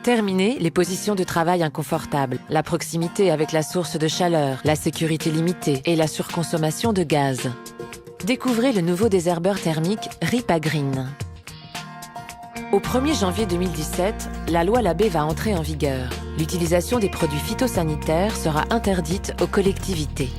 Terminé les positions de travail inconfortables, la proximité avec la source de chaleur, la sécurité limitée et la surconsommation de gaz. Découvrez le nouveau désherbeur thermique Ripagreen. Au 1er janvier 2017, la loi Labbé va entrer en vigueur. L'utilisation des produits phytosanitaires sera interdite aux collectivités.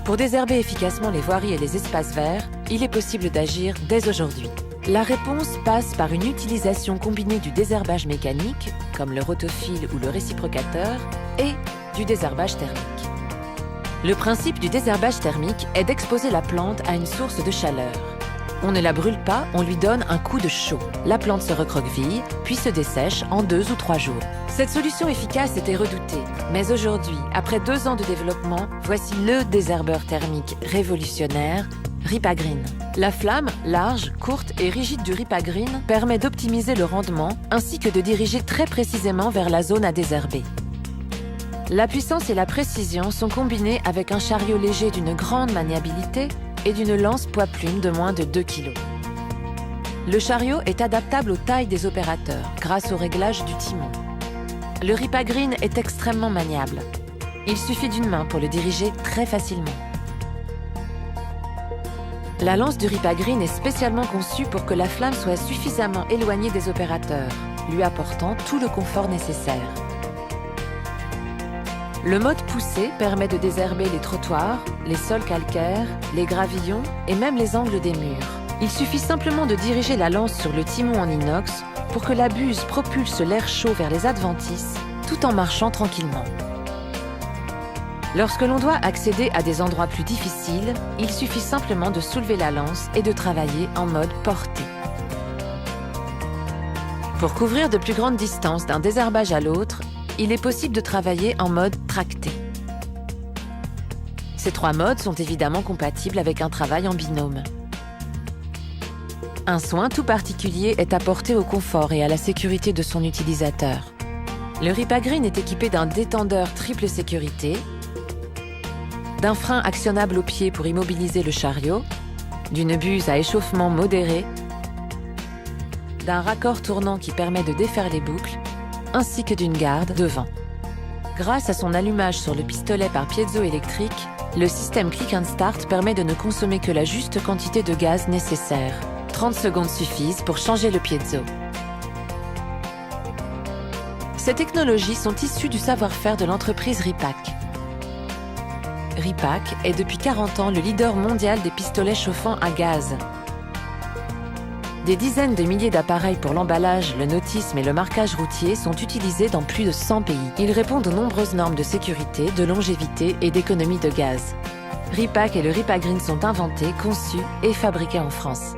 Pour désherber efficacement les voiries et les espaces verts, il est possible d'agir dès aujourd'hui. La réponse passe par une utilisation combinée du désherbage mécanique, comme le rotophile ou le réciprocateur, et du désherbage thermique. Le principe du désherbage thermique est d'exposer la plante à une source de chaleur. On ne la brûle pas, on lui donne un coup de chaud. La plante se recroqueville, puis se dessèche en 2 ou 3 jours. Cette solution efficace était redoutée. Mais aujourd'hui, après 2 ans de développement, voici le désherbeur thermique révolutionnaire, Ripagreen. La flamme, large, courte et rigide du Ripagreen permet d'optimiser le rendement ainsi que de diriger très précisément vers la zone à désherber. La puissance et la précision sont combinées avec un chariot léger d'une grande maniabilité et d'une lance poids-plume de moins de 2 kg. Le chariot est adaptable aux tailles des opérateurs grâce au réglage du timon. Le Ripagreen est extrêmement maniable. Il suffit d'une main pour le diriger très facilement. La lance du Ripagreen est spécialement conçue pour que la flamme soit suffisamment éloignée des opérateurs, lui apportant tout le confort nécessaire. Le mode poussé permet de désherber les trottoirs, les sols calcaires, les gravillons et même les angles des murs. Il suffit simplement de diriger la lance sur le timon en inox pour que la buse propulse l'air chaud vers les adventices tout en marchant tranquillement. Lorsque l'on doit accéder à des endroits plus difficiles, il suffit simplement de soulever la lance et de travailler en mode portée. Pour couvrir de plus grandes distances d'un désherbage à l'autre, il est possible de travailler en mode tracté. Ces 3 modes sont évidemment compatibles avec un travail en binôme. Un soin tout particulier est apporté au confort et à la sécurité de son utilisateur. Le Ripagreen est équipé d'un détendeur triple sécurité, d'un frein actionnable au pied pour immobiliser le chariot, d'une buse à échauffement modéré, d'un raccord tournant qui permet de défaire les boucles, ainsi que d'une garde devant. Grâce à son allumage sur le pistolet par piezoélectrique, le système Click and Start permet de ne consommer que la juste quantité de gaz nécessaire. 30 secondes suffisent pour changer le piezo. Ces technologies sont issues du savoir-faire de l'entreprise Ripac. Ripac est depuis 40 ans le leader mondial des pistolets chauffants à gaz. Des dizaines de milliers d'appareils pour l'emballage, le nautisme et le marquage routier sont utilisés dans plus de 100 pays. Ils répondent aux nombreuses normes de sécurité, de longévité et d'économie de gaz. Ripac et le Ripagreen sont inventés, conçus et fabriqués en France.